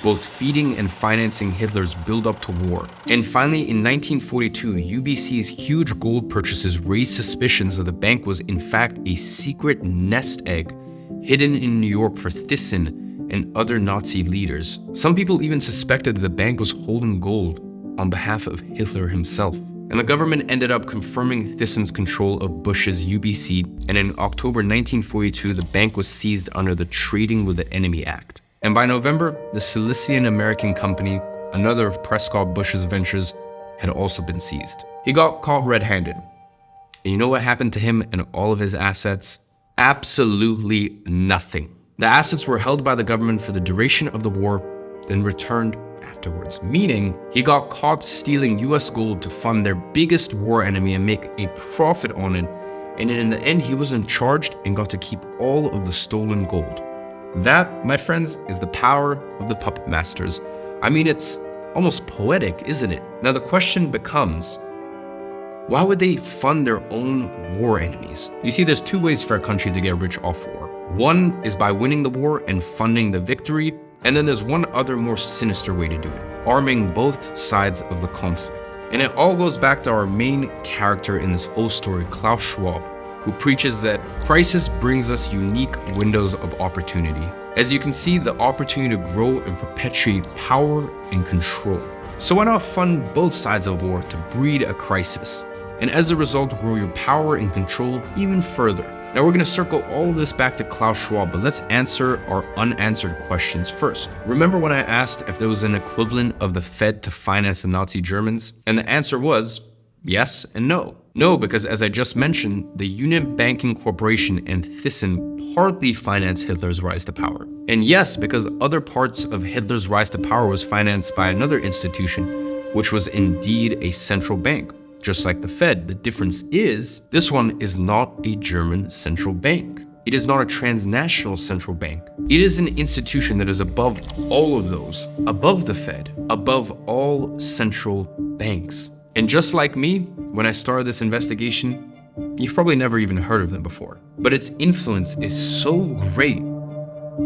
both feeding and financing Hitler's build-up to war. And finally, in 1942, UBC's huge gold purchases raised suspicions that the bank was in fact a secret nest egg hidden in New York for Thyssen and other Nazi leaders. Some people even suspected that the bank was holding gold on behalf of Hitler himself. And the government ended up confirming Thyssen's control of Bush's UBC, and in October 1942, the bank was seized under the Trading with the Enemy Act. And by November, the Silesian American company, another of Prescott Bush's ventures, had also been seized. He got caught red-handed. And you know what happened to him and all of his assets? Absolutely nothing. The assets were held by the government for the duration of the war, then returned afterwards. Meaning, he got caught stealing US gold to fund their biggest war enemy and make a profit on it. And in the end, he wasn't charged and got to keep all of the stolen gold. That, my friends, is the power of the puppet masters. I mean, it's almost poetic, isn't it? Now the question becomes, why would they fund their own war enemies? You see, there's two ways for a country to get rich off war. One is by winning the war and funding the victory, and then there's one other more sinister way to do it, arming both sides of the conflict. And it all goes back to our main character in this whole story, Klaus Schwab, who preaches that crisis brings us unique windows of opportunity. As you can see, the opportunity to grow and perpetuate power and control. So why not fund both sides of war to breed a crisis? And as a result, grow your power and control even further. Now we're gonna circle all of this back to Klaus Schwab, but let's answer our unanswered questions first. Remember when I asked if there was an equivalent of the Fed to finance the Nazi Germans? And the answer was yes and no. No, because as I just mentioned, the Union Banking Corporation and Thyssen partly financed Hitler's rise to power. And yes, because other parts of Hitler's rise to power was financed by another institution, which was indeed a central bank. Just like the Fed, the difference is, this one is not a German central bank. It is not a transnational central bank. It is an institution that is above all of those, above the Fed, above all central banks. And just like me, when I started this investigation, you've probably never even heard of them before. But its influence is so great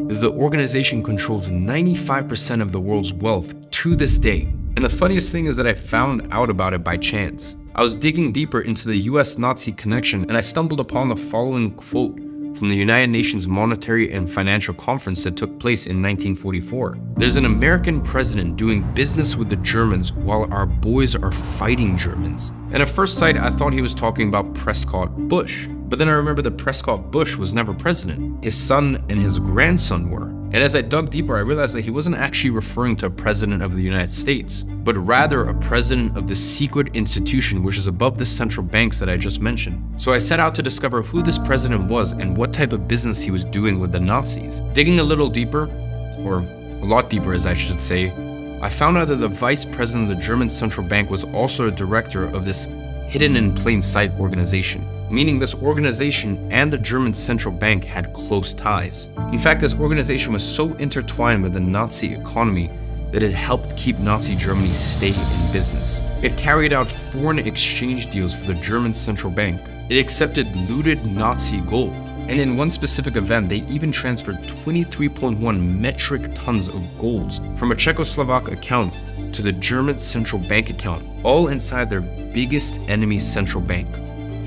that the organization controls 95% of the world's wealth to this day. And the funniest thing is that I found out about it by chance. I was digging deeper into the US Nazi connection and I stumbled upon the following quote from the United Nations Monetary and Financial Conference that took place in 1944. There's an American president doing business with the Germans while our boys are fighting Germans. And at first sight, I thought he was talking about Prescott Bush. But then I remember that Prescott Bush was never president. His son and his grandson were. And as I dug deeper, I realized that he wasn't actually referring to a president of the United States, but rather a president of the secret institution which is above the central banks that I just mentioned. So I set out to discover who this president was and what type of business he was doing with the Nazis. Digging a little deeper, or a lot deeper as I should say, I found out that the vice president of the German central bank was also a director of this hidden in plain sight organization, meaning this organization and the German central bank had close ties. In fact, this organization was so intertwined with the Nazi economy that it helped keep Nazi Germany stay in business. It carried out foreign exchange deals for the German central bank. It accepted looted Nazi gold. And in one specific event, they even transferred 23.1 metric tons of gold from a Czechoslovak account to the German central bank account, all inside their biggest enemy's central bank,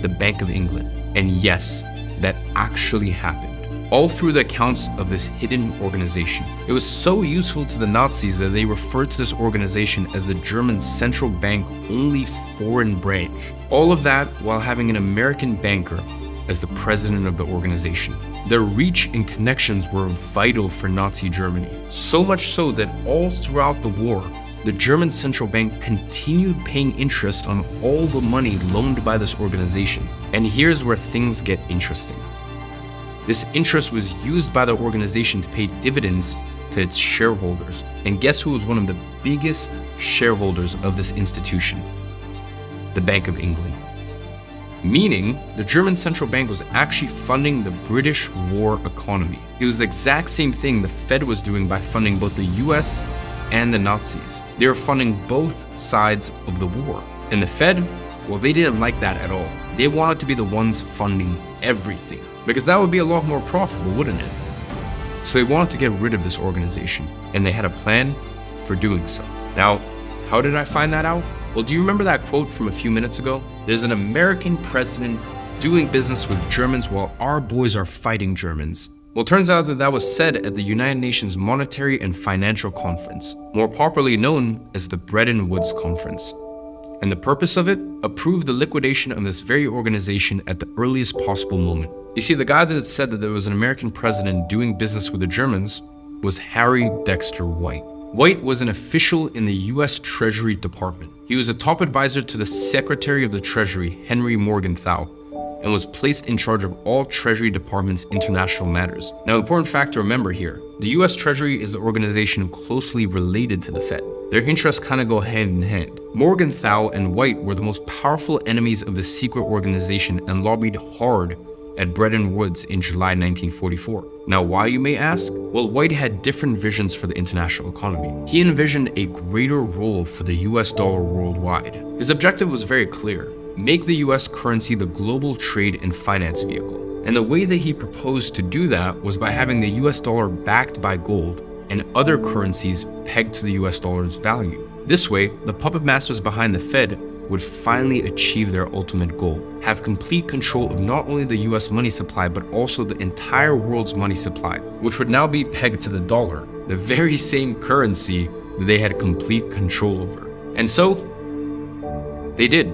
the Bank of England. And yes, that actually happened. All through the accounts of this hidden organization. It was so useful to the Nazis that they referred to this organization as the German central bank only foreign branch. All of that while having an American banker as the president of the organization. Their reach and connections were vital for Nazi Germany. So much so that all throughout the war, the German central bank continued paying interest on all the money loaned by this organization. And here's where things get interesting. This interest was used by the organization to pay dividends to its shareholders. And guess who was one of the biggest shareholders of this institution? The Bank of England. Meaning, the German central bank was actually funding the British war economy. It was the exact same thing the Fed was doing by funding both the US and the Nazis. They were funding both sides of the war. And the Fed, well, they didn't like that at all. They wanted to be the ones funding everything, because that would be a lot more profitable, wouldn't it? So they wanted to get rid of this organization, and they had a plan for doing so. Now, how did I find that out? Well, do you remember that quote from a few minutes ago? There's an American president doing business with Germans while our boys are fighting Germans. Well, it turns out that that was said at the United Nations Monetary and Financial Conference, more popularly known as the Bretton Woods Conference. And the purpose of it? Approved the liquidation of this very organization at the earliest possible moment. You see, the guy that said that there was an American president doing business with the Germans was Harry Dexter White. White was an official in the US Treasury Department. He was a top advisor to the Secretary of the Treasury, Henry Morgenthau, and was placed in charge of all Treasury Department's international matters. Now, an important fact to remember here, the US Treasury is the organization closely related to the Fed. Their interests kind of go hand in hand. Morgenthau and White were the most powerful enemies of the secret organization and lobbied hard at Bretton Woods in July 1944. Now, why, you may ask? Well, White had different visions for the international economy. He envisioned a greater role for the US dollar worldwide. His objective was very clear: make the US currency the global trade and finance vehicle. And the way that he proposed to do that was by having the US dollar backed by gold and other currencies pegged to the US dollar's value. This way, the puppet masters behind the Fed would finally achieve their ultimate goal: have complete control of not only the US money supply, but also the entire world's money supply, which would now be pegged to the dollar, the very same currency that they had complete control over. And so, they did.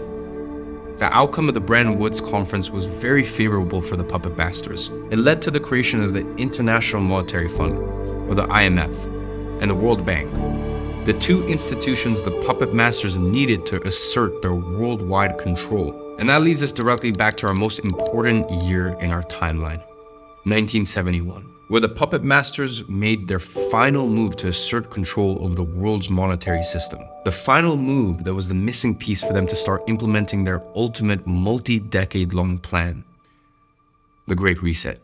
The outcome of the Bretton Woods Conference was very favorable for the puppet masters. It led to the creation of the International Monetary Fund, or the IMF, and the World Bank. The two institutions the puppet masters needed to assert their worldwide control. And that leads us directly back to our most important year in our timeline, 1971, where the puppet masters made their final move to assert control over the world's monetary system. The final move that was the missing piece for them to start implementing their ultimate multi-decade long plan, the Great Reset.